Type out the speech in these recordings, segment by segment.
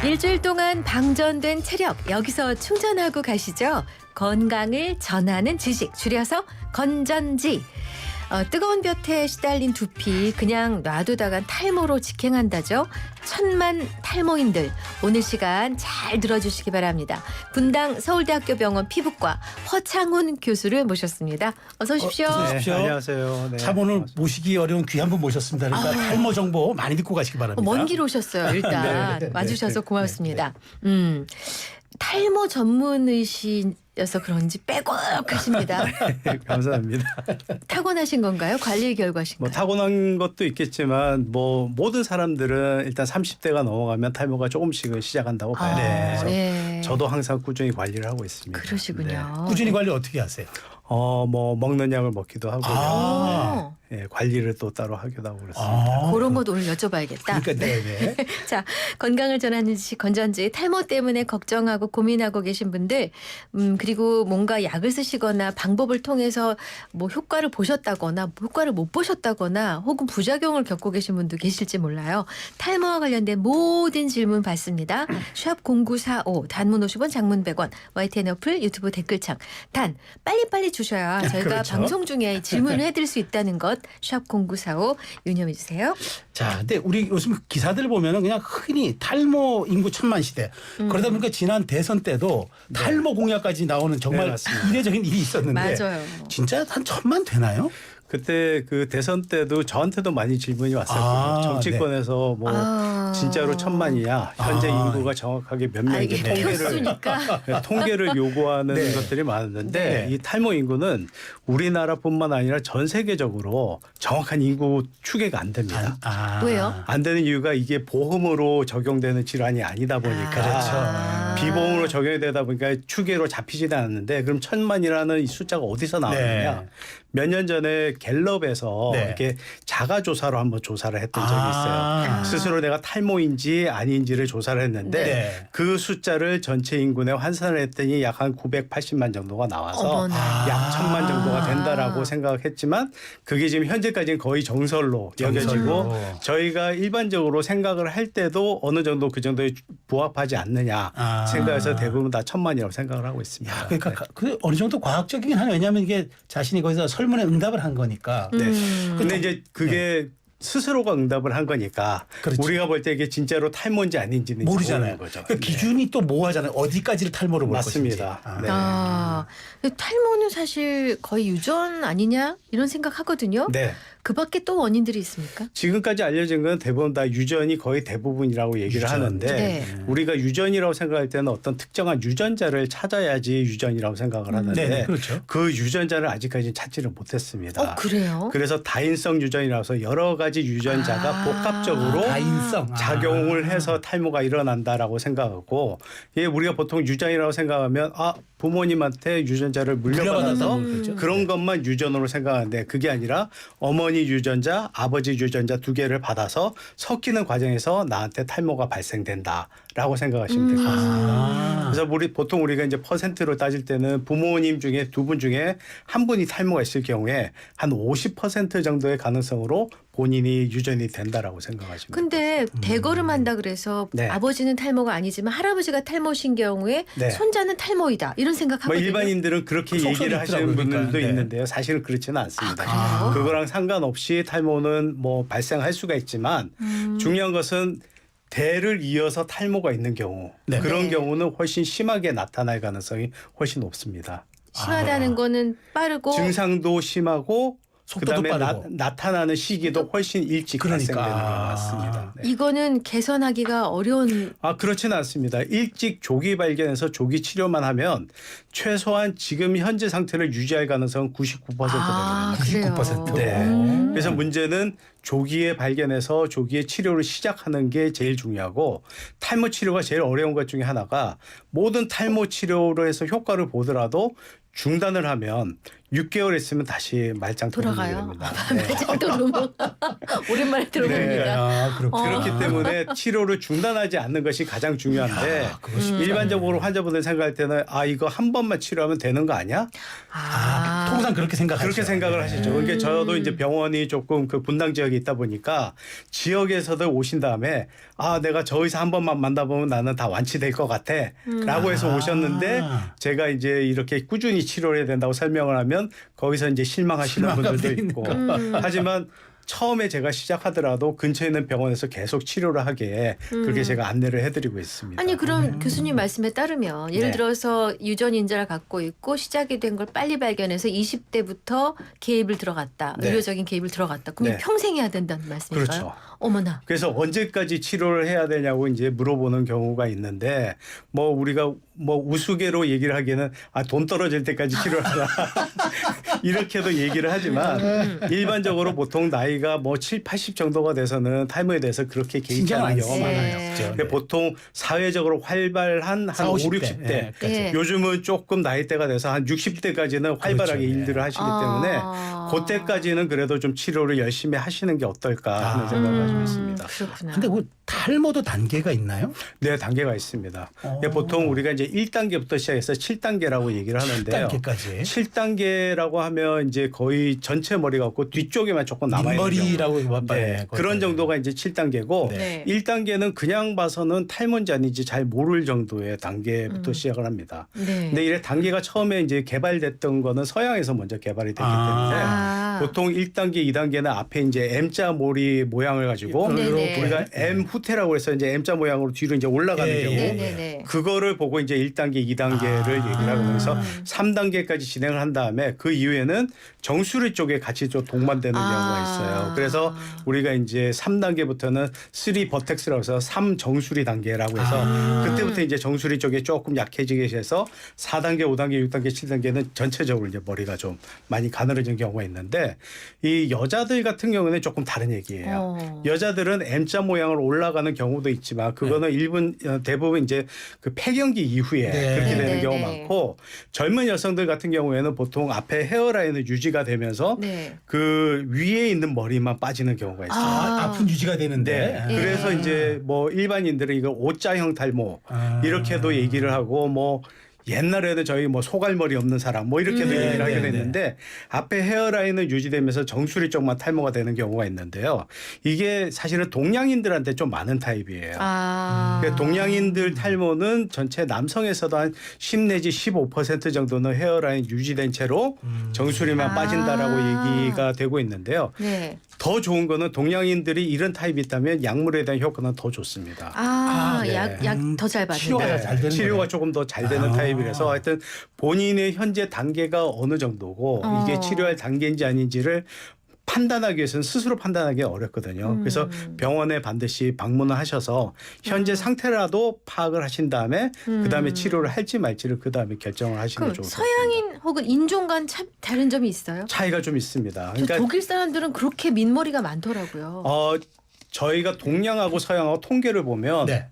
일주일 동안 방전된 체력 여기서 충전하고 가시죠. 건강을 전하는 지식 줄여서 건전지. 뜨거운 볕에 시달린 두피 그냥 놔두다간 탈모로 직행한다죠. 천만 탈모인들 오늘 시간 잘 들어주시기 바랍니다. 분당 서울대학교 병원 피부과 허창훈 교수를 모셨습니다. 어서 오십시오. 어서 오십시오. 네, 안녕하세요. 네. 참 오늘 모시기 어려운 귀한 분 모셨습니다. 그러니까 탈모 정보 많이 듣고 가시기 바랍니다. 먼 길 오셨어요. 일단 네. 와주셔서 고맙습니다. 탈모 전문의시여서 그런지 빼곡하십니다. 감사합니다. 타고나신 건가요? 관리 결과신가요? 뭐 타고난 것도 있겠지만 뭐 모든 사람들은 일단 30대가 넘어가면 탈모가 조금씩은 시작한다고 봐요. 그래서 네. 저도 항상 꾸준히 관리를 하고 있습니다. 그러시군요. 꾸준히 관리 어떻게 하세요? 뭐 먹는 약을 먹기도 하고요. 아. 네, 관리를 또 따로 하기도 하고 그렇습니다. 그런 것도 오늘 여쭤봐야겠다. 그러니까 네. 자, 건강을 전하는 지식 건전지 탈모 때문에 걱정하고 고민하고 계신 분들 그리고 뭔가 약을 쓰시거나 방법을 통해서 뭐 효과를 보셨다거나 효과를 못 보셨다거나 혹은 부작용을 겪고 계신 분도 계실지 몰라요. 탈모와 관련된 모든 질문 받습니다. 샵 0945 단문 50원 장문 100원 YTN 어플 유튜브 댓글창 단 빨리빨리 주셔야 저희가 그렇죠. 방송 중에 질문을 해드릴 수 있다는 것 샵 0945 유념해 주세요. 자, 근데 우리 요즘 기사들 보면은 그냥 흔히 탈모 인구 천만 시대. 그러다 보니까 지난 대선 때도 탈모 공약까지 나오는 정말 네, 맞습니다. 이례적인 일이 있었는데 맞아요. 진짜 한 천만 되나요? 그때 그 대선 때도 저한테도 많이 질문이 왔었거든요. 아, 정치권에서 뭐 진짜로 천만이냐 현재 인구가 정확하게 몇 명인지 이게 교수니까. 통계를 요구하는 네. 것들이 많았는데 네. 이 탈모 인구는 우리나라뿐만 아니라 전 세계적으로 정확한 인구 추계가 안 됩니다. 왜요? 안 되는 이유가 이게 보험으로 적용되는 질환이 아니다 보니까 그렇죠. 비보험으로 적용이 되다 보니까 추계로 잡히지는 않는데 그럼 천만이라는 이 숫자가 어디서 나오느냐. 네. 몇 년 전에 갤럽에서 네. 이렇게 자가 조사로 한번 조사를 했던 적이 있어요. 스스로 내가 탈모인지 아닌지를 조사를 했는데 네. 그 숫자를 전체 인구에 환산을 했더니 약 한 980만 정도가 나와서 어머나. 약 1000만 정도가 된다라고 생각했지만 그게 지금 현재까지는 거의 정설로 여겨지고 저희가 일반적으로 생각을 할 때도 어느 정도 그 정도에 부합하지 않느냐 생각해서 대부분 다 1000만이라고 생각을 하고 있습니다. 야, 그러니까 그 어느 정도 과학적이긴 하네요. 왜냐하면 이게 자신이 거기서 설문에 응답을 한 거니까. 네. 근데 이제 그게 스스로가 응답을 한 거니까 그렇지. 우리가 볼 때 이게 진짜로 탈모인지 아닌지는 모르잖아요. 모르는 거죠. 그 기준이 또 모호하잖아요. 어디까지를 탈모로 볼 맞습니다. 것인지. 네. 탈모는 사실 거의 유전 아니냐 이런 생각하거든요. 네. 그 밖에 또 원인들이 있습니까? 지금까지 알려진 건 대부분 다 유전이 거의 대부분이라고 얘기를 유전. 하는데 네. 우리가 유전이라고 생각할 때는 어떤 특정한 유전자를 찾아야지 유전이라고 생각을 하는데 네, 그렇죠. 그 유전자를 아직까지 찾지를 못했습니다. 그래요? 그래서 다인성 유전이라서 여러 가지 유전자가 복합적으로 다인성. 작용을 해서 탈모가 일어난다라고 생각하고 예, 우리가 보통 유전이라고 생각하면 부모님한테 유전자를 물려받아서 물려받아서 그런 것만 유전으로 생각하는데 그게 아니라 어머니 유전자, 아버지 유전자 두 개를 받아서 섞이는 과정에서 나한테 탈모가 발생된다라고 생각하시면 될 것 같습니다. 그래서 보통 우리가 이제 퍼센트로 따질 때는 부모님 중에 두 분 중에 한 분이 탈모가 있을 경우에 한 50% 정도의 가능성으로 본인이 유전이 된다라고 생각하시면 근데 대걸음한다 그래서 네. 아버지는 탈모가 아니지만 할아버지가 탈모신 경우에 네. 손자는 탈모이다 이런 뭐 생각하거든요. 일반인들은 그렇게 속설이 얘기를 하시는 있더라고요. 분들도 그러니까. 네. 있는데요. 사실은 그렇지는 않습니다. 그래요? 그거랑 상관없이 탈모는 뭐 발생할 수가 있지만 중요한 것은 대를 이어서 탈모가 있는 경우 네. 그런 네. 경우는 훨씬 심하게 나타날 가능성이 훨씬 높습니다. 심하다는 거는 빠르고 증상도 심하고 속도도 그다음에 빠르고. 나타나는 시기도 훨씬 일찍 그러니까. 발생되는 경우가 많습니다. 네. 이거는 개선하기가 어려운 그렇지는 않습니다. 일찍 조기 발견해서 조기 치료만 하면 최소한 지금 현재 상태를 유지할 가능성은 99%거든요. 그래요. 99%. 네. 그래서 문제는 조기에 발견해서 조기에 치료를 시작하는 게 제일 중요하고 탈모 치료가 제일 어려운 것 중에 하나가 모든 탈모 치료로 해서 효과를 보더라도 중단을 하면 6개월 있으면 다시 말짱 돌아가요. 됩니다. 오랜만에 들어봅니다. 아, 그렇군요. 그렇기 때문에 치료를 중단하지 않는 것이 가장 중요한데 일반적으로 환자분들 생각할 때는 이거 한 번만 치료하면 되는 거 아니야? 통상 그렇게 생각하죠. 그렇게 생각을 네. 하시죠. 그러니까 저도 이제 병원이 조금 그 분당 지역에 있다 보니까 지역에서도 오신 다음에 내가 저 의사 한 번만 만나보면 나는 다 완치될 것 같아라고 해서 오셨는데 제가 이제 이렇게 꾸준히 치료를 해야 된다고 설명을 하면 거기서 이제 실망하시는 분들도 있고 하지만 처음에 제가 시작하더라도 근처에 있는 병원에서 계속 치료를 하게 그렇게 제가 안내를 해드리고 있습니다. 아니 그럼 교수님 말씀에 따르면 예를 네. 들어서 유전인자를 갖고 있고 시작이 된 걸 빨리 발견해서 20대부터 개입을 들어갔다. 네. 의료적인 개입을 들어갔다. 그럼 네. 평생 해야 된다는 말씀인가요? 그렇죠. 어머나. 그래서 언제까지 치료를 해야 되냐고 이제 물어보는 경우가 있는데 뭐 우리가 뭐 우스개로 얘기를 하기에는 돈 떨어질 때까지 치료를 하라 이렇게도 얘기를 하지만 일반적으로 보통 나이가 뭐 7, 80 정도가 돼서는 탈모에 대해서 그렇게 개입지 않는 경우가 네. 많아요. 그렇죠. 근데 보통 사회적으로 활발한 한 5, 60대 네. 네. 요즘은 조금 나이대가 돼서 한 60대까지는 활발하게 그렇죠. 네. 일들을 하시기 때문에 그때까지는 그래도 좀 치료를 열심히 하시는 게 어떨까 하는 생각을 가지고 있습니다. 그렇구나. 근데 뭐 탈모도 단계가 있나요? 네, 단계가 있습니다. 보통 우리가 이제 1단계부터 시작해서 7단계라고 얘기를 하는데요. 7단계까지. 7단계라고 하면 이제 거의 전체 머리가 없고 뒤쪽에만 조금 남아 있는 민머리라고 네, 그런 정도가 이제 7단계고 네. 1단계는 그냥 봐서는 탈모인지 아닌지 잘 모를 정도의 단계부터 시작을 합니다. 네. 근데 이래 단계가 처음에 이제 개발됐던 거는 서양에서 먼저 개발이 됐기 때문에 보통 1단계, 2단계는 앞에 이제 M자 머리 모양을 가지고 네네. 우리가 M 후퇴라고 해서 이제 M자 모양으로 뒤로 이제 올라가는 예, 경우 예. 네네네. 그거를 보고 이제 1단계, 2단계를 얘기를 하고 그래서 3단계까지 진행을 한 다음에 그 이후에는 정수리 쪽에 같이 좀 동반되는 경우가 있어요. 그래서 우리가 이제 3단계부터는 3 버텍스라고 해서 3정수리 단계라고 해서 그때부터 이제 정수리 쪽에 조금 약해지게 해서 4단계, 5단계, 6단계, 7단계는 전체적으로 이제 머리가 좀 많이 가늘어진 경우가 있는데 이 여자들 같은 경우는 조금 다른 얘기예요. 여자들은 M자 모양으로 올라가는 경우도 있지만 그거는 대부분 이제 그 폐경기 이후에 네. 그렇게 되는 네, 경우 네. 많고 젊은 여성들 같은 경우에는 보통 앞에 헤어라인은 유지가 되면서 네. 그 위에 있는 머리만 빠지는 경우가 있어요. 아픈 유지가 되는데. 네. 그래서 이제 뭐 일반인들은 이거 O자형 탈모 이렇게도 얘기를 하고 뭐 옛날에는 저희 뭐 소갈머리 없는 사람 뭐 이렇게도 얘기를 하게 됐는데 앞에 헤어라인은 유지되면서 정수리 쪽만 탈모가 되는 경우가 있는데요. 이게 사실은 동양인들한테 좀 많은 타입이에요. 그러니까 동양인들 탈모는 전체 남성에서도 한 10 내지 15% 정도는 헤어라인 유지된 채로 정수리만 빠진다라고 얘기가 되고 있는데요. 네. 더 좋은 거는 동양인들이 이런 타입이 있다면 약물에 대한 효과는 더 좋습니다. 네. 약 더 잘 받는다. 치료가 잘 되는 치료가 거네요. 조금 더 잘 되는 타입이라서 하여튼 본인의 현재 단계가 어느 정도고 이게 치료할 단계인지 아닌지를 판단하기 위해서는 스스로 판단하기 어렵거든요. 그래서 병원에 반드시 방문을 하셔서 현재 상태라도 파악을 하신 다음에 그다음에 치료를 할지 말지를 그다음에 결정을 하시는 게 그럼 좋을 것 같습니다. 서양인 혹은 인종간 참 다른 점이 있어요? 차이가 좀 있습니다. 저 그러니까 독일 사람들은 그렇게 민머리가 많더라고요. 저희가 동양하고 서양하고 통계를 보면 네.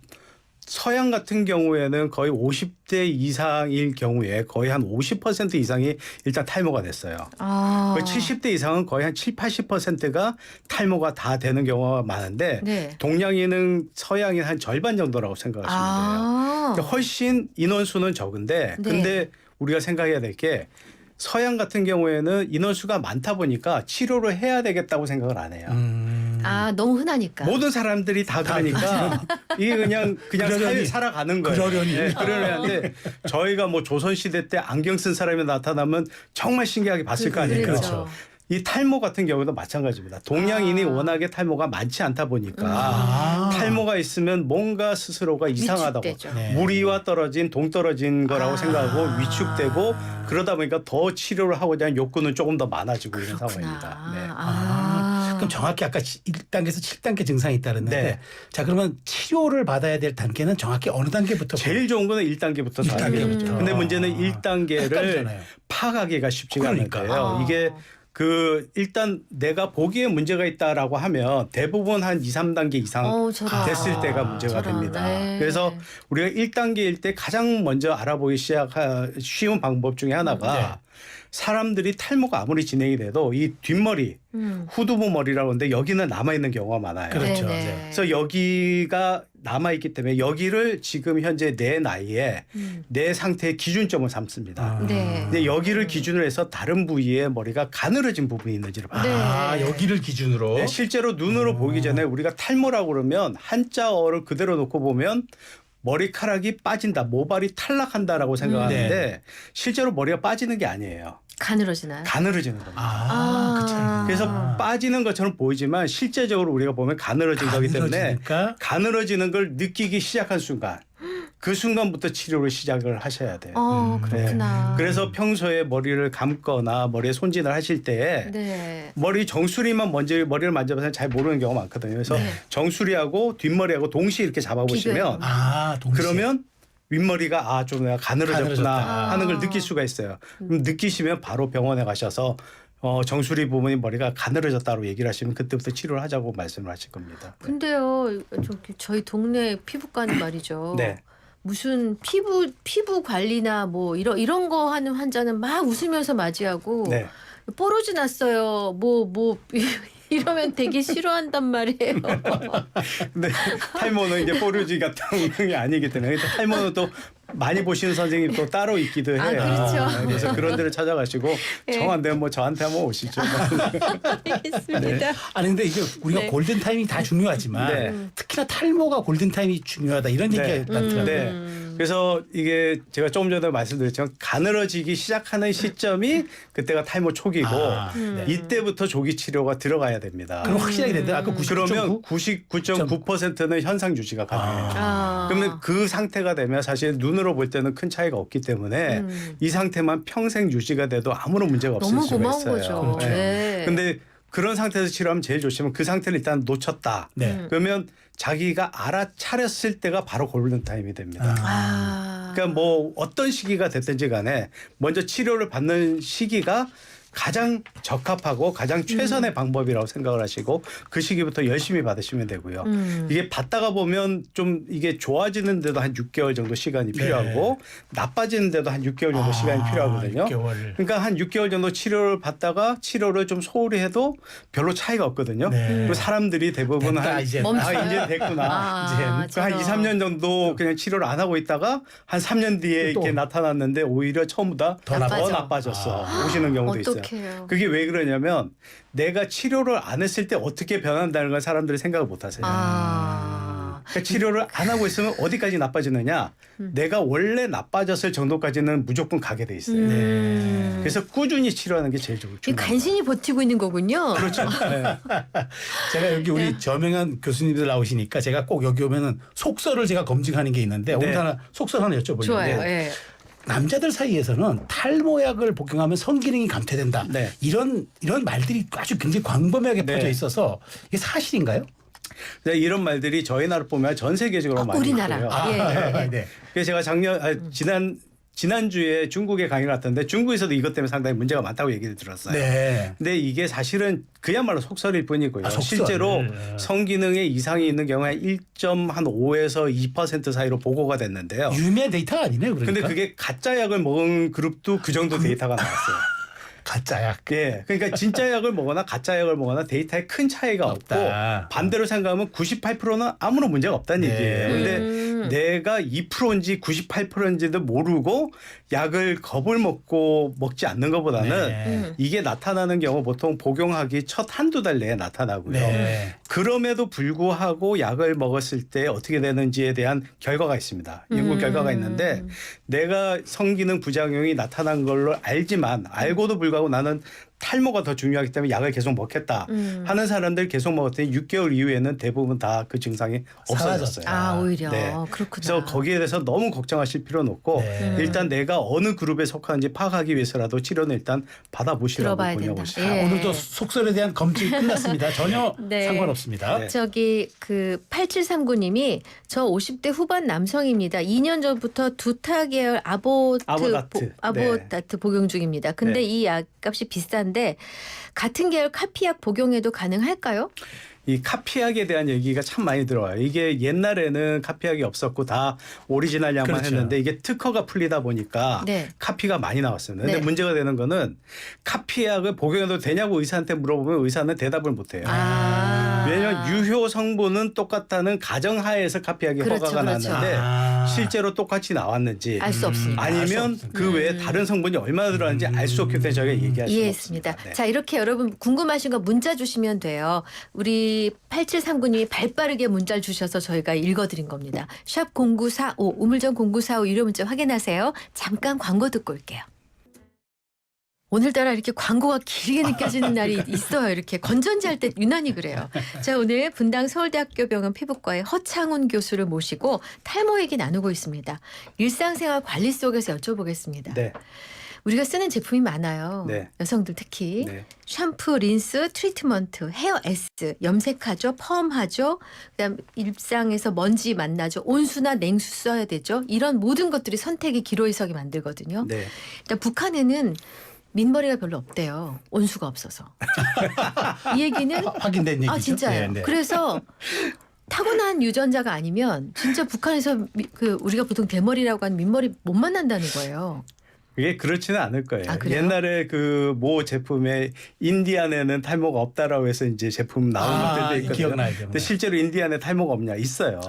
서양 같은 경우에는 거의 50대 이상일 경우에 거의 한 50% 이상이 일단 탈모가 됐어요. 거의 70대 이상은 거의 한 7, 80%가 탈모가 다 되는 경우가 많은데 네. 동양인은 서양인 한 절반 정도라고 생각하시면 돼요. 그러니까 훨씬 인원수는 적은데 네. 근데 우리가 생각해야 될 게 서양 같은 경우에는 인원수가 많다 보니까 치료를 해야 되겠다고 생각을 안 해요. 너무 흔하니까. 모든 사람들이 다 그러니까 이게 그냥 그러려니. 사회 살아가는 거예요. 그러려니. 네, 그러려는데 저희가 뭐 조선시대 때 안경 쓴 사람이 나타나면 정말 신기하게 봤을 거 아니에요. 그렇죠. 이 탈모 같은 경우도 마찬가지입니다. 동양인이 워낙에 탈모가 많지 않다 보니까 탈모가 있으면 뭔가 스스로가 이상하다고 위축되죠. 네. 무리와 떨어진 동떨어진 거라고 생각하고 위축되고 그러다 보니까 더 치료를 하고자 하는 욕구는 조금 더 많아지고 이런 상황입니다. 네. 그럼 정확히 아까 1단계에서 7단계 증상이 있다는데 네. 자 그러면 치료를 받아야 될 단계는 정확히 어느 단계부터 제일 좋은 거는 1단계부터 1단계부터. 근데 문제는 1단계를 헷갈리잖아요. 파악하기가 쉽지가 그러니까. 않은데요. 이게 일단 내가 보기에 문제가 있다라고 하면 대부분 한 2, 3단계 이상 저런. 됐을 때가 문제가 저런. 됩니다. 네. 그래서 우리가 1단계일 때 가장 먼저 알아보기 쉬운 방법 중에 하나가 사람들이 탈모가 아무리 진행이 돼도 이 뒷머리, 후두부 머리라고 하는데 여기는 남아있는 경우가 많아요. 그렇죠. 네네. 네. 그래서 여기가 남아있기 때문에 여기를 지금 현재 내 나이에 내 상태의 기준점을 삼습니다. 네. 근데 여기를 기준으로 해서 다른 부위에 머리가 가늘어진 부분이 있는지를 봐요. 네. 여기를 기준으로. 네, 실제로 눈으로 보기 전에 우리가 탈모라고 그러면 한자어를 그대로 놓고 보면 머리카락이 빠진다, 모발이 탈락한다라고 생각하는데 실제로 머리가 빠지는 게 아니에요. 가늘어지나요? 가늘어지는 겁니다. 그 차이. 그래서 빠지는 것처럼 보이지만 실제적으로 우리가 보면 가늘어진 거기 때문에 가늘어지니까? 가늘어지는 걸 느끼기 시작한 순간 그 순간부터 치료를 시작을 하셔야 돼요. 그렇구나. 그래서 평소에 머리를 감거나 머리에 손질을 하실 때 네. 머리 정수리만 먼저 머리를 만져봐서 잘 모르는 경우가 많거든요. 그래서 네. 정수리하고 뒷머리하고 동시에 이렇게 잡아보시면 동시에. 그러면 윗머리가 좀 내가 가늘어졌구나 가늘어졌다. 하는 걸 느낄 수가 있어요. 그럼 느끼시면 바로 병원에 가셔서 정수리 부분이 머리가 가늘어졌다고 얘기를 하시면 그때부터 치료를 하자고 말씀을 하실 겁니다. 근데요, 저희 동네 피부과는 말이죠. 네. 무슨 피부 관리나 뭐 이런 거 하는 환자는 막 웃으면서 맞이하고 네. 뽀로지 났어요. 뭐 이러면 되게 싫어한단 말이에요. 근데 탈모는 이제 뽀루지 같은 게 아니기 때문에 탈모는 또 많이 보시는 선생님이 또 따로 있기도 해요. 그렇죠. 그래서 그런 데를 찾아가시고 네. 정 안 되면 뭐 저한테 한번 오시죠. 알겠습니다. 아니 근데 이게 우리가 네. 골든 타임이 다 중요하지만 네. 특히나 탈모가 골든 타임이 중요하다 이런 네. 얘기가 많더라고요. 네. 그래서 이게 제가 조금 전에 말씀드렸지만 가늘어지기 시작하는 시점이 그때가 탈모 초기고 네. 이때부터 조기 치료가 들어가야 됩니다. 그럼 확실하게 된다. 아까 99.9? 그러면 99.9%는 현상 유지가 가능해요. 그러면 그 상태가 되면 사실 눈으로 볼 때는 큰 차이가 없기 때문에 이 상태만 평생 유지가 돼도 아무런 문제가 없을 너무 수가 고마운 있어요. 거죠. 네. 네. 근데 그런 상태에서 치료하면 제일 좋지만 그 상태를 일단 놓쳤다. 네. 그러면 자기가 알아차렸을 때가 바로 골든 타임이 됩니다. 그러니까 뭐 어떤 시기가 됐든지 간에 먼저 치료를 받는 시기가 가장 적합하고 가장 최선의 방법이라고 생각을 하시고 그 시기부터 열심히 받으시면 되고요. 이게 받다가 보면 좀 이게 좋아지는데도 한 6개월 정도 시간이 필요하고 나빠지는데도 한 6개월 정도 시간이 필요하거든요. 6개월. 그러니까 한 6개월 정도 치료를 받다가 치료를 좀 소홀히 해도 별로 차이가 없거든요. 네. 그리고 사람들이 대부분 됐다, 한 이제. 멈춰요. 이제 됐구나. 이제 한 2, 3년 정도 그냥 치료를 안 하고 있다가 한 3년 뒤에 또. 이렇게 나타났는데 오히려 처음보다 더 더 나빠졌어. 오시는 경우도 있어요. 어떡해요. 그게 왜 그러냐면 내가 치료를 안 했을 때 어떻게 변한다는 걸 사람들이 생각을 못 하세요. 그러니까 치료를 안 하고 있으면 어디까지 나빠지느냐? 내가 원래 나빠졌을 정도까지는 무조건 가게 돼 있어요. 그래서 꾸준히 치료하는 게 제일 중요해요. 간신히 버티고 있는 거군요. 그렇죠. 네. 제가 여기 우리 저명한 교수님들 나오시니까 제가 꼭 여기 오면은 속설을 제가 검증하는 게 있는데 오늘 하나 속설 하나 여쭤보려고. 좋아요. 예. 남자들 사이에서는 탈모약을 복용하면 성기능이 감퇴된다. 네. 이런 말들이 아주 굉장히 광범위하게 네. 퍼져 있어서 이게 사실인가요? 이런 말들이 저희 나라 뿐만 아니라 전 세계적으로 많이 우리나라. 있고요. 예. 네. 그래서 제가 지난주에 중국에 강의를 갔던데 중국에서도 이것 때문에 상당히 문제가 많다고 얘기를 들었어요. 네. 근데 이게 사실은 그야말로 속설일 뿐이고요. 속설. 실제로 성기능에 이상이 있는 경우에 1.5에서 2% 사이로 보고가 됐는데요. 유명한 데이터가 아니네요. 그러니까. 근데 그게 가짜 약을 먹은 그룹도 그 정도 데이터가 나왔어요. 가짜약. 예. 그러니까 진짜 약을 먹거나 가짜 약을 먹거나 데이터에 큰 차이가 없다. 없고 반대로 생각하면 98%는 아무런 문제가 없다는 네. 얘기예요. 근데 내가 2%인지 98%인지도 모르고 약을 겁을 먹고 먹지 않는 것보다는 네. 이게 나타나는 경우 보통 복용하기 첫 한두 달 내에 나타나고요. 네. 그럼에도 불구하고 약을 먹었을 때 어떻게 되는지에 대한 결과가 있습니다. 연구 결과가 있는데 내가 성기능 부작용이 나타난 걸로 알지만 알고도 불구하고 나는 탈모가 더 중요하기 때문에 약을 계속 먹겠다 하는 사람들 계속 먹었더니 6개월 이후에는 대부분 다 그 증상이 없어졌어요. 오히려 네. 그렇구나. 그래서 거기에 대해서 너무 걱정하실 필요는 없고 네. 일단 내가 어느 그룹에 속하는지 파악하기 위해서라도 치료는 일단 받아보시라고 들어봐야 된다. 권유하고 예. 오늘도 속설에 대한 검증이 끝났습니다. 전혀 네. 상관없습니다. 네. 저기 그 8739님이 저 50대 후반 남성입니다. 2년 전부터 두타 계열 아보다트 네. 복용 중입니다. 근데 네. 이 약값이 비싼데 하던데 같은 계열 카피약 복용해도 가능할까요? 이 카피약에 대한 얘기가 참 많이 들어와요. 이게 옛날에는 카피약이 없었고 다 오리지널 약만 그렇죠. 했는데 이게 특허가 풀리다 보니까 네. 카피가 많이 나왔습니다. 근데 네. 문제가 되는 거는 카피약을 복용해도 되냐고 의사한테 물어보면 의사는 대답을 못 해요. 왜냐하면 유효 성분은 똑같다는 가정하에서 카피약이 그렇죠, 허가가 그렇죠. 나왔는데 실제로 똑같이 나왔는지 알 수 없습니다. 아니면 그 외에 다른 성분이 얼마나 들어가는지 알 수 없기 때문에 저희가 얘기할 수 이해했습니다. 없습니다. 네. 자, 이렇게 여러분 궁금하신 거 문자 주시면 돼요. 우리 8739님이 발빠르게 문자를 주셔서 저희가 읽어드린 겁니다. 샵 0945 우물정 0945 유료 문자 확인하세요. 잠깐 광고 듣고 올게요. 오늘따라 이렇게 광고가 길게 느껴지는 날이 있어요. 이렇게 건전지 할 때 유난히 그래요. 자, 오늘 분당 서울대학교 병원 피부과의 허창훈 교수를 모시고 탈모 얘기 나누고 있습니다. 일상생활 관리 속에서 여쭤보겠습니다. 네. 우리가 쓰는 제품이 많아요. 네. 여성들 특히. 네. 샴푸, 린스, 트리트먼트, 헤어 에스, 염색하죠, 펌하죠. 그다음 일상에서 먼지 만나죠. 온수나 냉수 써야 되죠. 이런 모든 것들이 선택의 기로이석이 만들거든요. 네. 일단 북한에는 민머리가 별로 없대요. 온수가 없어서. 이 얘기는 확인된 얘기죠. 아 진짜요. 네, 네. 그래서 타고난 유전자가 아니면 진짜 북한에서 그 우리가 보통 대머리라고 하는 민머리 못 만난다는 거예요. 그게 그렇지는 않을 거예요. 아, 그래요? 옛날에 그 모 제품에 인디안에는 탈모가 없다라고 해서 이제 제품 나온 것들도 있거든요. 기억나요. 근데 실제로 인디안에 탈모가 없냐? 있어요.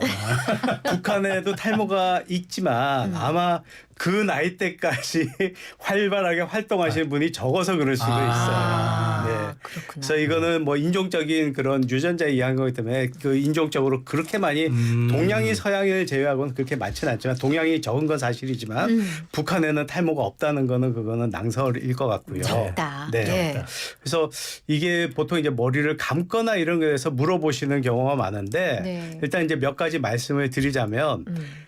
북한에도 탈모가 있지만 아마 그 나이 때까지 활발하게 활동하시는 분이 적어서 그럴 수도 있어요. 네. 그렇구나. 그래서 이거는 뭐 인종적인 그런 유전자에 의한 거기 때문에 그 인종적으로 그렇게 많이 동양이 서양인을 제외하고는 그렇게 많지는 않지만 동양이 적은 건 사실이지만 북한에는 탈모가 없다는 거는 그거는 낭설일 것 같고요. 적다. 네. 네. 그래서 이게 보통 이제 머리를 감거나 이런 거에서 물어보시는 경우가 많은데 네. 일단 이제 몇 가지 말씀을 드리자면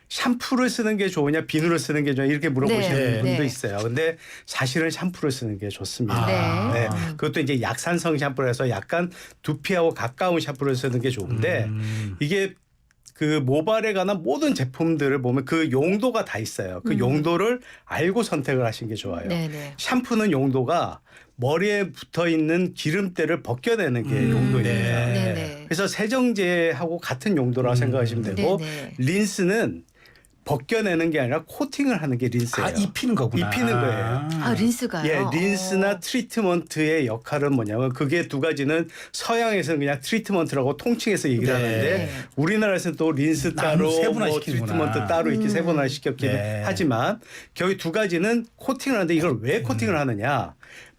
샴푸를 쓰는 게 좋으냐 비누를 쓰는 게 좋으냐 이렇게 물어보시는 네. 분도 네. 있어요. 근데 사실은 샴푸를 쓰는 게 좋습니다. 네. 그것도 이제 약산성 샴푸를 해서 약간 두피하고 가까운 샴푸를 쓰는 게 좋은데 이게 그 모발에 관한 모든 제품들을 보면 그 용도가 다 있어요. 그 용도를 알고 선택을 하시는 게 좋아요. 네네. 샴푸는 용도가 머리에 붙어 있는 기름때를 벗겨내는 게 용도입니다. 네네. 그래서 세정제하고 같은 용도라고 생각하시면 되고 네네. 린스는 벗겨내는 게 아니라 코팅을 하는 게 린스예요. 아, 입히는 거구나. 입히는 거예요. 아 린스가요. 예, 린스나 트리트먼트의 역할은 뭐냐면 그게 두 가지는 서양에서는 그냥 트리트먼트라고 통칭해서 얘기를 네. 하는데 우리나라에서는 또 린스 따로 세분화 뭐 시키는구나. 트리트먼트 따로 이렇게 세분화 시켰긴 네. 하지만 결국 두 가지는 코팅을 하는데 이걸 왜 코팅을 하느냐?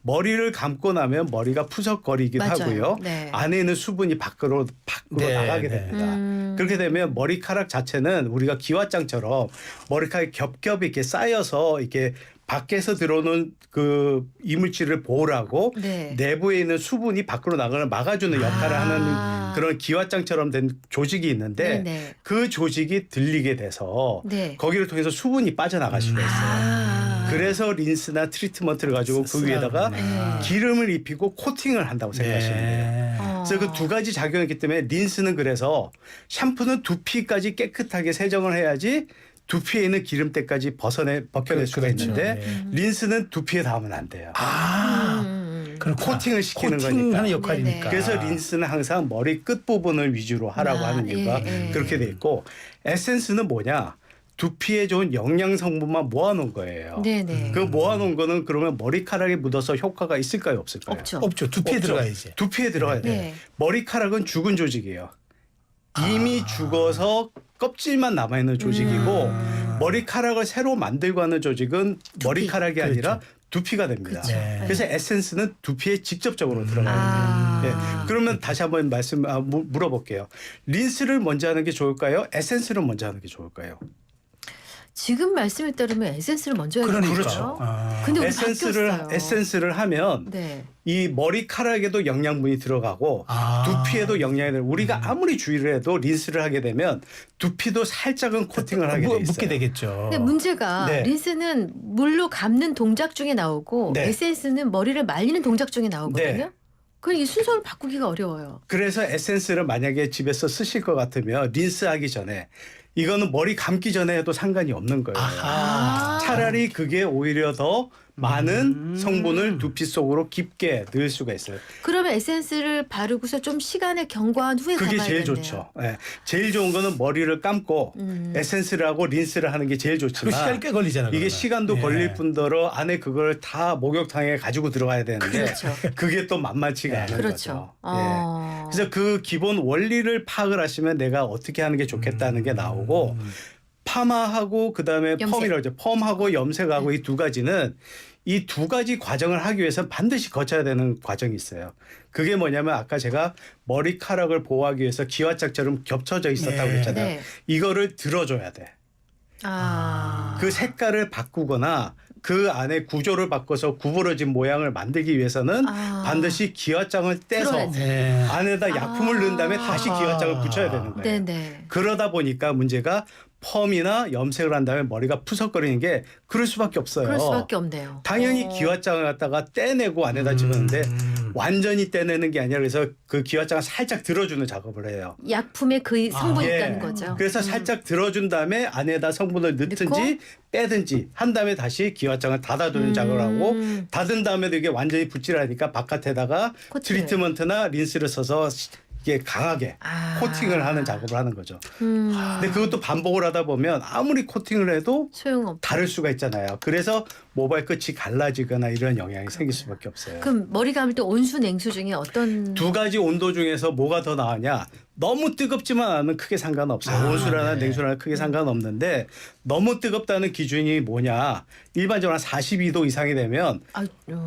머리를 감고 나면 머리가 푸석거리기도 맞아요. 하고요. 네. 안에 있는 수분이 밖으로 네, 나가게 네. 됩니다. 그렇게 되면 머리카락 자체는 우리가 기와장처럼 머리카락이 겹겹이 이렇게 쌓여서 이렇게 밖에서 들어오는 그 이물질을 보호하고 네. 내부에 있는 수분이 밖으로 나가는 막아주는 역할을 하는 그런 기와장처럼 된 조직이 있는데 네네. 그 조직이 들리게 돼서 네. 거기를 통해서 수분이 빠져나갈 수가 있어요. 그래서 린스나 트리트먼트를 가지고 그 위에다가 기름을 입히고 코팅을 한다고 생각하시면 돼요. 그래서 그 두 가지 작용이 있기 때문에 린스는 그래서 샴푸는 두피까지 깨끗하게 세정을 해야지 두피에 있는 기름때까지 벗겨낼 수가 그렇죠. 있는데 네. 린스는 두피에 닿으면 안 돼요. 그렇구나. 코팅을 시키는 코팅하는 거니까. 역할이니까. 네네. 그래서 린스는 항상 머리 끝부분을 위주로 하라고 하는 이유가 예, 예. 그렇게 돼 있고 에센스는 뭐냐? 두피에 좋은 영양 성분만 모아놓은 거예요. 네네. 그 모아놓은 거는 그러면 머리카락에 묻어서 효과가 있을까요, 없을까요? 없죠. 없죠. 두피에 없죠. 들어가야지. 두피에 들어가야 돼요. 네. 머리카락은 죽은 조직이에요. 이미 죽어서 껍질만 남아있는 조직이고 머리카락을 새로 만들고 하는 조직은 머리카락이 아니라 두피가 됩니다. 그렇죠. 네. 그래서 에센스는 두피에 직접적으로 들어가요. 네. 그러면 다시 한번 물어볼게요. 린스를 먼저 하는 게 좋을까요? 에센스를 먼저 하는 게 좋을까요? 지금 말씀에 따르면 에센스를 먼저 해야 되는 그렇죠. 거죠. 근데 우리 바뀌었어요. 에센스를 하면 네. 이 머리카락에도 영양분이 들어가고 두피에도 영양이 들어가고 우리가 아무리 주의를 해도 린스를 하게 되면 두피도 살짝은 코팅을 하게 돼 있어요. 묻게 되겠죠. 근데 문제가 네. 린스는 물로 감는 동작 중에 나오고 네. 에센스는 머리를 말리는 동작 중에 나오거든요. 네. 그럼 이 순서를 바꾸기가 어려워요. 그래서 에센스를 만약에 집에서 쓰실 것 같으면 린스하기 전에 이거는 머리 감기 전에 해도 상관이 없는 거예요. 차라리 그게 오히려 더 많은 성분을 두피 속으로 깊게 넣을 수가 있어요. 그러면 에센스를 바르고서 좀 시간을 경과한 후에 그게 감아야겠네요. 제일 좋죠. 예. 제일 좋은 거는 머리를 감고 에센스를 하고 린스를 하는 게 제일 그 좋지만 시간이 꽤 걸리잖아요. 이게 그러면. 시간도 예. 걸릴 뿐더러 안에 그걸 다 목욕탕에 가지고 들어가야 되는데 그렇죠. 그게 또 만만치가 않은 그렇죠. 거죠. 어. 그래서 그 기본 원리를 파악을 하시면 내가 어떻게 하는 게 좋겠다는 게 나오고 파마하고 그다음에 염색. 펌이라고 하죠. 펌하고 염색하고 이 두 가지는 이 두 가지 과정을 하기 위해서 반드시 거쳐야 되는 과정이 있어요. 그게 뭐냐면 아까 제가 머리카락을 보호하기 위해서 기와짝처럼 겹쳐져 있었다고 네. 그랬잖아요. 네. 이거를 들어줘야 돼. 그 색깔을 바꾸거나 그 안에 구조를 바꿔서 구부러진 모양을 만들기 위해서는 아. 반드시 기와장을 떼서 들어야지. 예. 안에다 약품을 넣은 다음에 다시 아하. 기와장을 붙여야 되는 거예요. 네네. 그러다 보니까 문제가 펌이나 염색을 한 다음에 머리가 푸석거리는 게 그럴 수밖에 없어요. 그럴 수밖에 없네요. 당연히 기와장을 갖다가 떼내고 안에다 집었는데 완전히 떼내는 게 아니라 그래서 그 기와장을 살짝 들어주는 작업을 해요. 약품에 그 성분이 예. 있다는 거죠. 그래서 살짝 들어준 다음에 안에다 성분을 넣든지 빼든지 한 다음에 다시 기와장을 닫아두는 작업을 하고 닫은 다음에도 이게 완전히 붓질하니까 바깥에다가 코팅을. 트리트먼트나 린스를 써서 이게 강하게 아. 코팅을 하는 작업을 하는 거죠. 음. 근데 그것도 반복을 하다 보면 아무리 코팅을 해도 소용없. 다를 수가 있잖아요. 그래서 모발 끝이 갈라지거나 이런 영향이 생길 수밖에 없어요. 그럼 머리 감을 때 온수 냉수 중에 어떤 두 가지 온도 중에서 뭐가 더 나으냐? 너무 뜨겁지만 않으면 크게 상관없어요. 아, 온수라나 네. 냉수라나 크게 상관없는데 너무 뜨겁다는 기준이 뭐냐? 일반적으로 한 42도 이상이 되면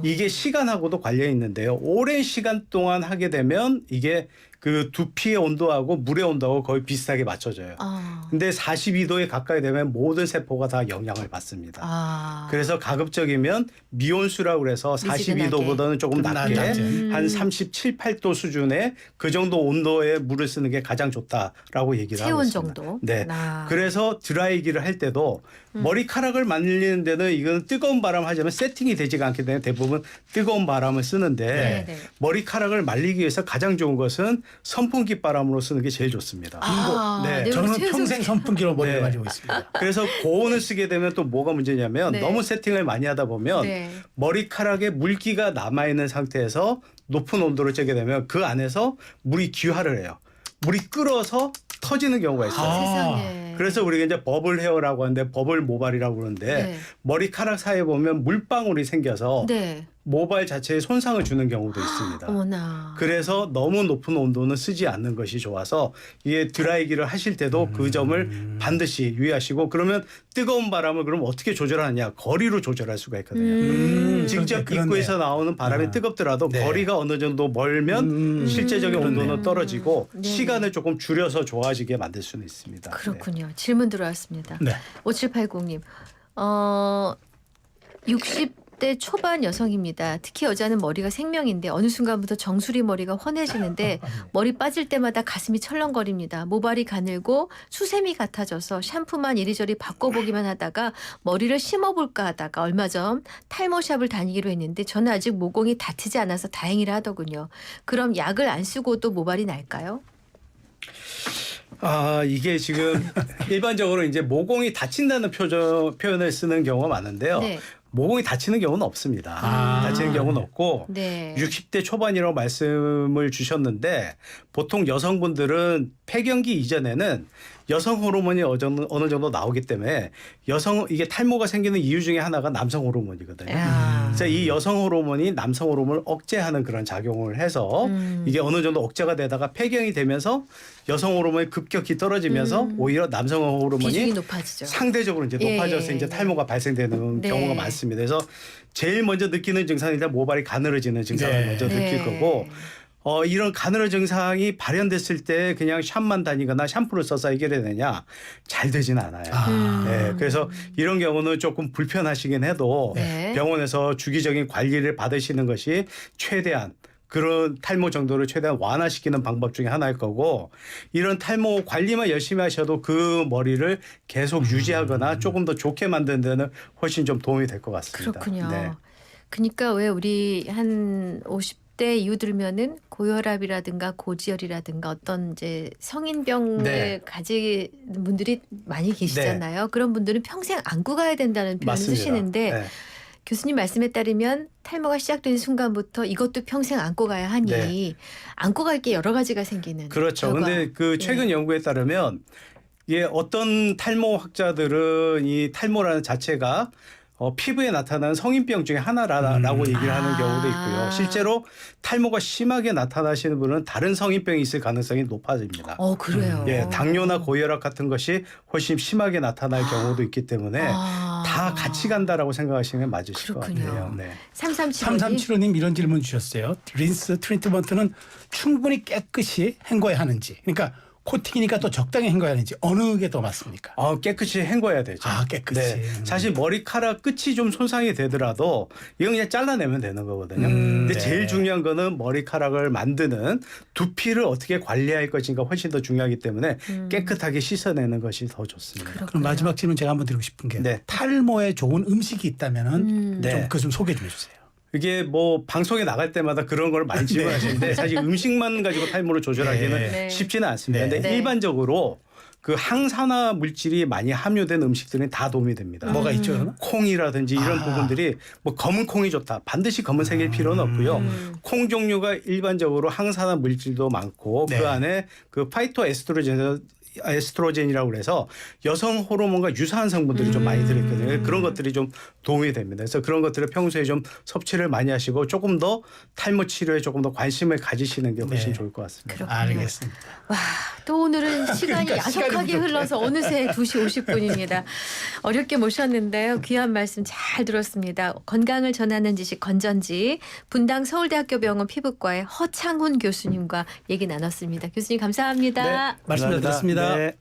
이게 시간하고도 관련이 있는데요. 오랜 시간 동안 하게 되면 이게 그 두피의 온도하고 물의 온도하고 거의 비슷하게 맞춰져요. 아. 근데 42도에 가까이 되면 모든 세포가 다 영향을 받습니다. 아. 그래서 가급적이면 미온수라고 그래서 42도보다는 조금 낮게 낮게. 한 37, 8도 수준의 그 정도 온도의 물을 쓰는 게 가장 좋다라고 얘기를 하고 체온 있습니다. 정도? 네. 아. 그래서 드라이기를 할 때도 머리카락을 말리는 데는 이건 뜨거운 바람 하자면 세팅이 되지가 않기 때문에 대부분 뜨거운 바람을 쓰는데 네, 네. 머리카락을 말리기 위해서 가장 좋은 것은 선풍기 바람으로 쓰는 게 제일 좋습니다. 아, 네. 네, 저는 우리 최은성 평생 선풍기로 머리를 네. 가지고 있습니다. 그래서 고온을 쓰게 되면 또 뭐가 문제냐면 네. 너무 세팅을 많이 하다 보면 네. 머리카락에 물기가 남아있는 상태에서 높은 온도를 쬐게 되면 그 안에서 물이 귀화를 해요. 물이 끓어서 터지는 경우가 있어요. 아. 세상에. 그래서 우리가 이제 버블 헤어라고 하는데 버블 모발이라고 그러는데 네. 머리카락 사이에 보면 물방울이 생겨서 네. 모발 자체에 손상을 주는 경우도 있습니다. 어머나. 그래서 너무 높은 온도는 쓰지 않는 것이 좋아서 이게 드라이기를 하실 때도 그 점을 반드시 유의하시고 그러면 뜨거운 바람을 그럼 어떻게 조절하느냐 거리로 조절할 수가 있거든요. 직접 그렇네. 입구에서 나오는 바람이 아. 뜨겁더라도 네. 거리가 어느 정도 멀면 실제적인 온도는 떨어지고 네. 시간을 조금 줄여서 좋아지게 만들 수는 있습니다. 그렇군요. 질문 들어왔습니다. 네. 5780님. 60대 초반 여성입니다. 특히 여자는 머리가 생명인데 어느 순간부터 정수리 머리가 환해지는데 머리 빠질 때마다 가슴이 철렁거립니다. 모발이 가늘고 수세미 같아져서 샴푸만 이리저리 바꿔보기만 하다가 머리를 심어볼까 하다가 얼마 전 탈모샵을 다니기로 했는데 저는 아직 모공이 닿지 않아서 다행이라 하더군요. 그럼 약을 안 쓰고도 모발이 날까요? 아, 이게 지금 일반적으로 이제 모공이 다친다는 표현을 쓰는 경우가 많은데요. 네. 모공이 다치는 경우는 없습니다. 아. 다치는 경우는 없고 네. 60대 초반이라고 말씀을 주셨는데 보통 여성분들은 폐경기 이전에는 여성 호르몬이 어느 정도 나오기 때문에 이게 탈모가 생기는 이유 중에 하나가 남성 호르몬이거든요. 야. 그래서 이 여성 호르몬이 남성 호르몬을 억제하는 그런 작용을 해서 이게 어느 정도 억제가 되다가 폐경이 되면서 여성 호르몬이 급격히 떨어지면서 오히려 남성 비중이 호르몬이 높아지죠. 상대적으로 이제 예, 높아져서 예, 이제 예. 탈모가 발생되는 네. 경우가 많습니다. 그래서 제일 먼저 느끼는 증상이 일단 모발이 가늘어지는 증상을 네. 먼저 느낄 네. 거고 이런 가늘어 증상이 발현됐을 때 그냥 샴만 다니거나 샴푸를 써서 해결해야 되냐 잘 되지는 않아요. 네, 그래서 이런 경우는 조금 불편하시긴 해도 네. 병원에서 주기적인 관리를 받으시는 것이 최대한 그런 탈모 정도를 최대한 완화시키는 방법 중에 하나일 거고 이런 탈모 관리만 열심히 하셔도 그 머리를 계속 유지하거나 조금 더 좋게 만드는 데는 훨씬 좀 도움이 될 것 같습니다. 그렇군요. 네. 그러니까 왜 우리 한 50대 이후 들면은 고혈압이라든가 고지혈이라든가 어떤 이제 성인병을 네. 가진 분들이 많이 계시잖아요. 그런 분들은 평생 안고 가야 된다는 표현을 맞습니다. 쓰시는데 네. 교수님 말씀에 따르면 탈모가 시작되는 순간부터 이것도 평생 안고 가야 하니 네. 안고 갈 게 여러 가지가 생기는. 그렇죠. 결과. 근데 그 최근 예. 연구에 따르면 이게 어떤 탈모 학자들은 이 탈모라는 자체가 피부에 나타나는 성인병 중에 하나라고 얘기를 하는 경우도 있고요. 실제로 탈모가 심하게 나타나시는 분은 다른 성인병이 있을 가능성이 높아집니다. 그래요. 예, 당뇨나 고혈압 같은 것이 훨씬 심하게 나타날 경우도 있기 때문에 다 같이 간다라고 생각하시는 게 맞으실 그렇군요. 것 같아요. 네. 3375님. 3375님 이런 질문 주셨어요. 린스 트리트먼트는 충분히 깨끗이 헹궈야 하는지. 그러니까 코팅이니까 또 적당히 헹궈야 하는지 어느 게 더 맞습니까? 깨끗이 헹궈야 되죠. 깨끗이. 네. 사실 머리카락 끝이 좀 손상이 되더라도 이건 그냥 잘라내면 되는 거거든요. 근데 네. 제일 중요한 거는 머리카락을 만드는 두피를 어떻게 관리할 것인가 훨씬 더 중요하기 때문에 깨끗하게 씻어내는 것이 더 좋습니다. 그럼 마지막 질문 제가 한번 드리고 싶은 게 네. 탈모에 좋은 음식이 있다면은 네. 좀 그거 좀 소개 좀 해주세요. 이게 뭐 방송에 나갈 때마다 그런 걸 많이 질문하시는데 사실 음식만 가지고 탈모를 조절하기는 네. 쉽지는 않습니다. 네. 근데 네. 일반적으로 그 항산화 물질이 많이 함유된 음식들은 다 도움이 됩니다. 뭐가 있죠, 그러면? 콩이라든지 이런 부분들이 뭐 검은 콩이 좋다. 반드시 검은색일 필요는 없고요. 콩 종류가 일반적으로 항산화 물질도 많고 네. 그 안에 그 파이토 에스트로젠이라고 그래서 여성 호르몬과 유사한 성분들이 좀 많이 들어있거든요. 그런 것들이 좀 도움이 됩니다. 그래서 그런 것들을 평소에 좀 섭취를 많이 하시고 조금 더 탈모 치료에 조금 더 관심을 가지시는 게 훨씬 네. 좋을 것 같습니다. 그렇군요. 알겠습니다. 와, 또 오늘은 시간이 그러니까 시간이 야속하게 부족해. 흘러서 어느새 2시 50분입니다. 어렵게 모셨는데요. 귀한 말씀 잘 들었습니다. 건강을 전하는 지식 건전지 분당 서울대학교 병원 피부과의 허창훈 교수님과 얘기 나눴습니다. 교수님 감사합니다. 네, 말씀 잘 감사합니다. 들었습니다. 네.